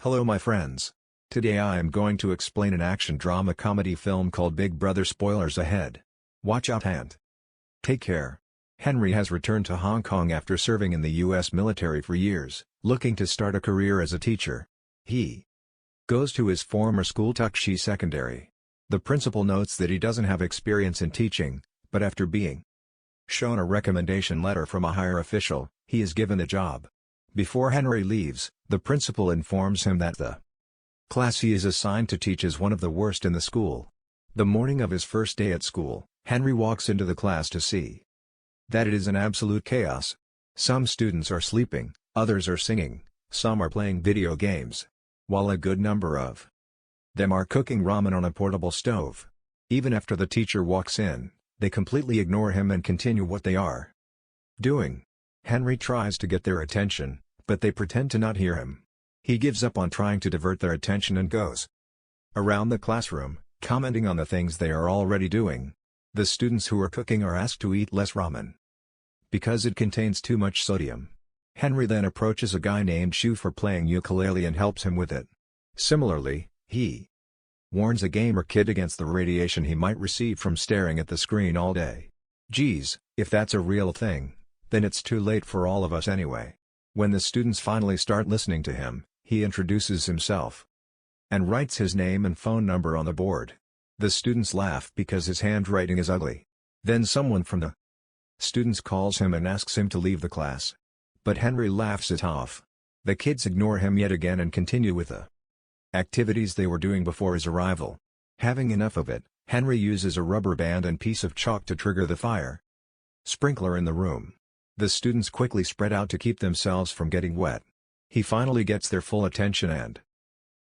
Hello my friends. Today I am going to explain an action drama comedy film called Big Brother. Spoilers ahead. Watch out and take care. Henry has returned to Hong Kong after serving in the US military for years, looking to start a career as a teacher. He goes to his former school Tuk Shi Secondary. The principal notes that he doesn't have experience in teaching, but after being shown a recommendation letter from a higher official, he is given the job. Before Henry leaves, the principal informs him that the class he is assigned to teach is one of the worst in the school. The morning of his first day at school, Henry walks into the class to see that it is an absolute chaos. Some students are sleeping, others are singing, some are playing video games, while a good number of them are cooking ramen on a portable stove. Even after the teacher walks in, they completely ignore him and continue what they are doing. Henry tries to get their attention, but they pretend to not hear him. He gives up on trying to divert their attention and goes around the classroom, commenting on the things they are already doing. The students who are cooking are asked to eat less ramen because it contains too much sodium. Henry then approaches a guy named Shu for playing ukulele and helps him with it. Similarly, he warns a gamer kid against the radiation he might receive from staring at the screen all day. Geez, if that's a real thing, then it's too late for all of us anyway. When the students finally start listening to him, he introduces himself and writes his name and phone number on the board. The students laugh because his handwriting is ugly. Then someone from the students calls him and asks him to leave the class. But Henry laughs it off. The kids ignore him yet again and continue with the activities they were doing before his arrival. Having enough of it, Henry uses a rubber band and piece of chalk to trigger the fire sprinkler in the room. The students quickly spread out to keep themselves from getting wet. He finally gets their full attention and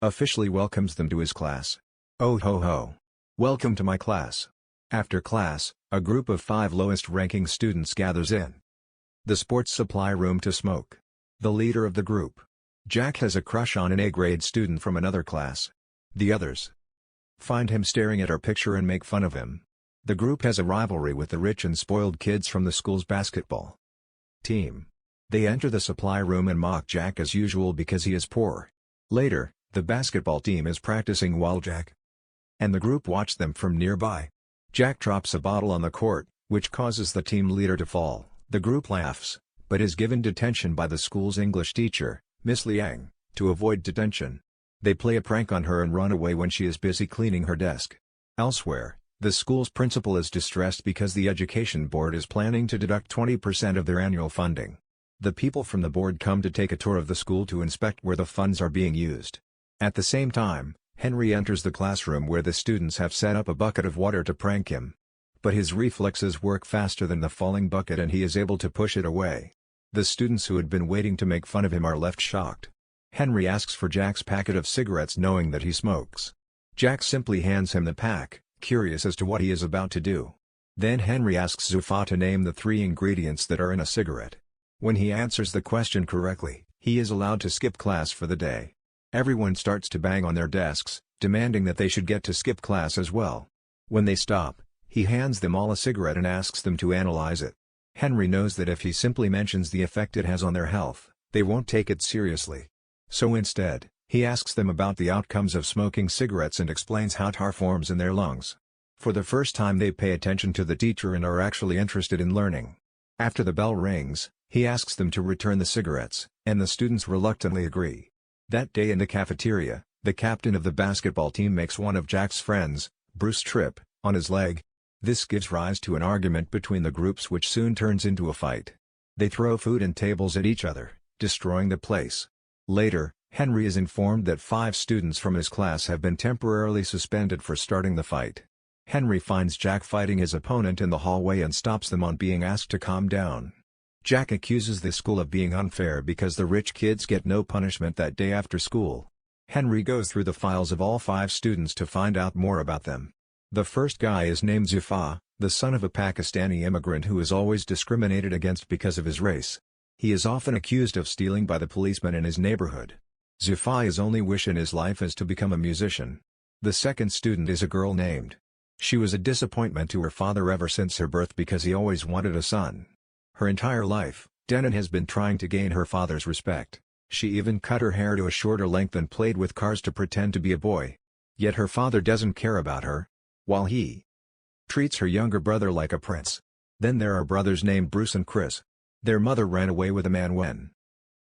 officially welcomes them to his class. Oh ho ho! Welcome to my class. After class, a group of 5 lowest-ranking students gathers in the sports supply room to smoke. The leader of the group, Jack, has a crush on an A-grade student from another class. The others find him staring at her picture and make fun of him. The group has a rivalry with the rich and spoiled kids from the school's basketball team. They enter the supply room and mock Jack as usual because he is poor. Later, the basketball team is practicing while Jack and the group watch them from nearby. Jack drops a bottle on the court, which causes the team leader to fall. The group laughs, but is given detention by the school's English teacher, Miss Liang, to avoid detention. They play a prank on her and run away when she is busy cleaning her desk. Elsewhere, the school's principal is distressed because the education board is planning to deduct 20% of their annual funding. The people from the board come to take a tour of the school to inspect where the funds are being used. At the same time, Henry enters the classroom where the students have set up a bucket of water to prank him. But his reflexes work faster than the falling bucket and he is able to push it away. The students who had been waiting to make fun of him are left shocked. Henry asks for Jack's packet of cigarettes knowing that he smokes. Jack simply hands him the pack, curious as to what he is about to do. Then Henry asks Zufa to name the 3 ingredients that are in a cigarette. When he answers the question correctly, he is allowed to skip class for the day. Everyone starts to bang on their desks, demanding that they should get to skip class as well. When they stop, he hands them all a cigarette and asks them to analyze it. Henry knows that if he simply mentions the effect it has on their health, they won't take it seriously. So instead, he asks them about the outcomes of smoking cigarettes and explains how tar forms in their lungs. For the first time they pay attention to the teacher and are actually interested in learning. After the bell rings, he asks them to return the cigarettes, and the students reluctantly agree. That day in the cafeteria, the captain of the basketball team makes one of Jack's friends, Bruce, trip on his leg. This gives rise to an argument between the groups which soon turns into a fight. They throw food and tables at each other, destroying the place. Later, Henry is informed that 5 students from his class have been temporarily suspended for starting the fight. Henry finds Jack fighting his opponent in the hallway and stops them on being asked to calm down. Jack accuses the school of being unfair because the rich kids get no punishment that day after school. Henry goes through the files of all 5 students to find out more about them. The first guy is named Zufa, the son of a Pakistani immigrant who is always discriminated against because of his race. He is often accused of stealing by the policemen in his neighborhood. Zufa's only wish in his life is to become a musician. The second student is a girl named. She was a disappointment to her father ever since her birth because he always wanted a son. Her entire life, Denon has been trying to gain her father's respect. She even cut her hair to a shorter length and played with cars to pretend to be a boy. Yet her father doesn't care about her, while he treats her younger brother like a prince. Then there are brothers named Bruce and Chris. Their mother ran away with a man when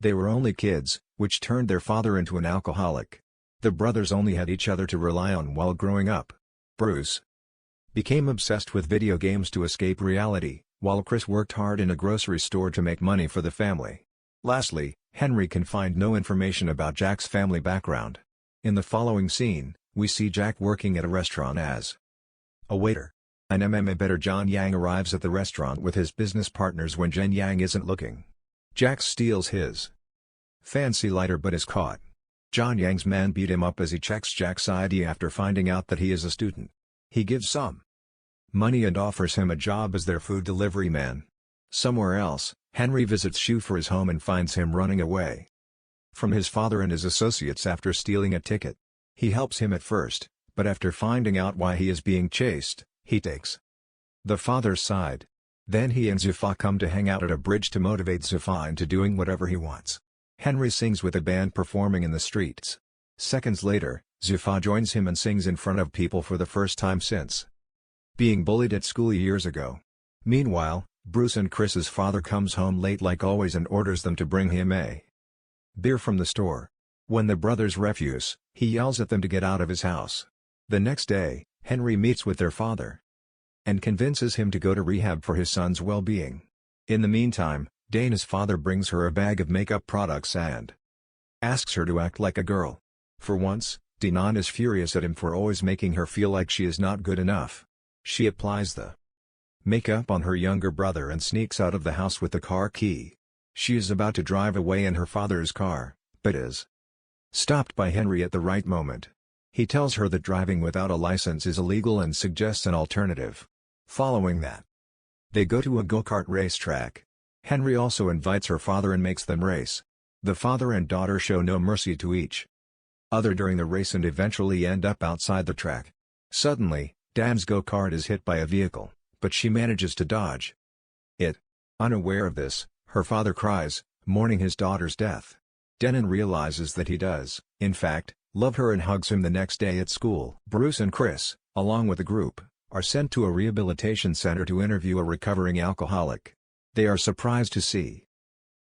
they were only kids, which turned their father into an alcoholic. The brothers only had each other to rely on while growing up. Bruce became obsessed with video games to escape reality, while Chris worked hard in a grocery store to make money for the family. Lastly, Henry can find no information about Jack's family background. In the following scene, we see Jack working at a restaurant as a waiter. An MMA bettor John Yang arrives at the restaurant with his business partners when Jen Yang isn't looking. Jack steals his fancy lighter but is caught. John Yang's man beat him up as he checks Jack's ID after finding out that he is a student. He gives some money and offers him a job as their food delivery man. Somewhere else, Henry visits Shu for his home and finds him running away from his father and his associates after stealing a ticket. He helps him at first, but after finding out why he is being chased, he takes the father's side. Then he and Zhifa come to hang out at a bridge to motivate Zhifa into doing whatever he wants. Henry sings with a band performing in the streets. Seconds later, Zhifa joins him and sings in front of people for the first time since being bullied at school years ago. Meanwhile, Bruce and Chris's father comes home late like always and orders them to bring him a beer from the store. When the brothers refuse, he yells at them to get out of his house. The next day, Henry meets with their father and convinces him to go to rehab for his son's well-being. In the meantime, Dana's father brings her a bag of makeup products and asks her to act like a girl. For once, Dinan is furious at him for always making her feel like she is not good enough. She applies the makeup on her younger brother and sneaks out of the house with the car key. She is about to drive away in her father's car, but is stopped by Henry at the right moment. He tells her that driving without a license is illegal and suggests an alternative. Following that, they go to a go-kart racetrack. Henry also invites her father and makes them race. The father and daughter show no mercy to each other during the race and eventually end up outside the track. Suddenly, Dan's go-kart is hit by a vehicle, but she manages to dodge it. Unaware of this, her father cries, mourning his daughter's death. Denon realizes that he does, in fact, love her and hugs him the next day at school. Bruce and Chris, along with a group, are sent to a rehabilitation center to interview a recovering alcoholic. They are surprised to see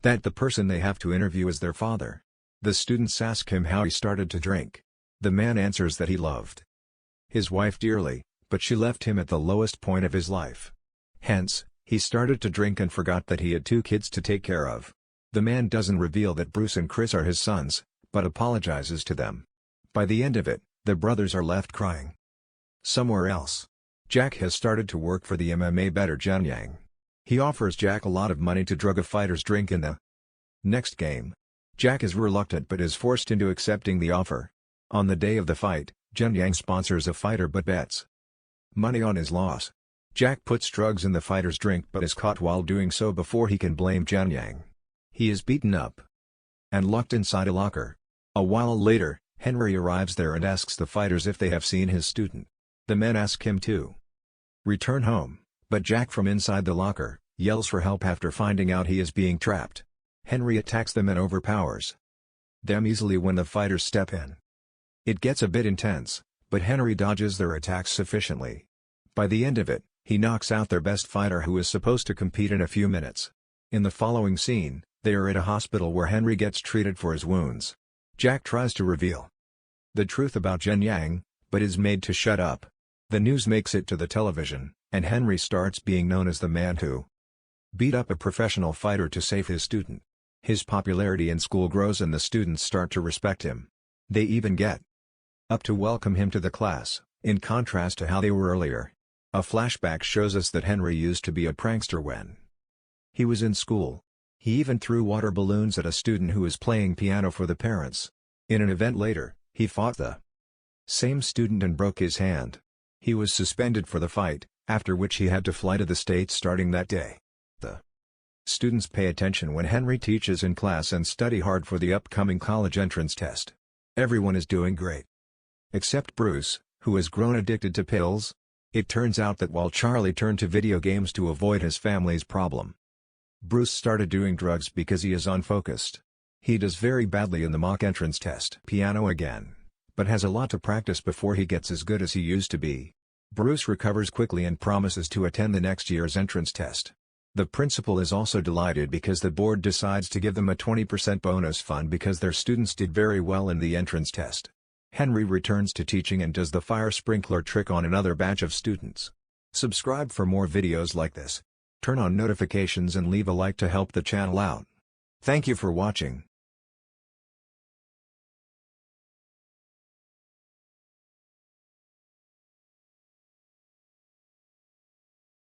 that the person they have to interview is their father. The students ask him how he started to drink. The man answers that he loved his wife dearly, but she left him at the lowest point of his life. Hence, he started to drink and forgot that he had 2 kids to take care of. The man doesn't reveal that Bruce and Chris are his sons, but apologizes to them. By the end of it, the brothers are left crying. Somewhere else, Jack has started to work for the MMA bettor Jen Yang. He offers Jack a lot of money to drug a fighter's drink in the next game. Jack is reluctant but is forced into accepting the offer. On the day of the fight, Jen Yang sponsors a fighter but bets money on his loss. Jack puts drugs in the fighter's drink but is caught while doing so before he can blame Jen Yang. He is beaten up and locked inside a locker. A while later, Henry arrives there and asks the fighters if they have seen his student. The men ask him to return home, but Jack from inside the locker yells for help after finding out he is being trapped. Henry attacks them and overpowers them easily when the fighters step in. It gets a bit intense, but Henry dodges their attacks sufficiently. By the end of it, he knocks out their best fighter who is supposed to compete in a few minutes. In the following scene, they are at a hospital where Henry gets treated for his wounds. Jack tries to reveal the truth about Jen Yang, but is made to shut up. The news makes it to the television, and Henry starts being known as the man who beat up a professional fighter to save his student. His popularity in school grows and the students start to respect him. They even get up to welcome him to the class, in contrast to how they were earlier. A flashback shows us that Henry used to be a prankster when he was in school. He even threw water balloons at a student who was playing piano for the parents. In an event later, he fought the same student and broke his hand. He was suspended for the fight, after which he had to fly to the States starting that day. The students pay attention when Henry teaches in class and study hard for the upcoming college entrance test. Everyone is doing great, except Bruce, who has grown addicted to pills. It turns out that while Charlie turned to video games to avoid his family's problem, Bruce started doing drugs because he is unfocused. He does very badly in the mock entrance test. Piano again, but has a lot to practice before he gets as good as he used to be. Bruce recovers quickly and promises to attend the next year's entrance test. The principal is also delighted because the board decides to give them a 20% bonus fund because their students did very well in the entrance test. Henry returns to teaching and does the fire sprinkler trick on another batch of students. Subscribe for more videos like this. Turn on notifications and leave a like to help the channel out. Thank you for watching.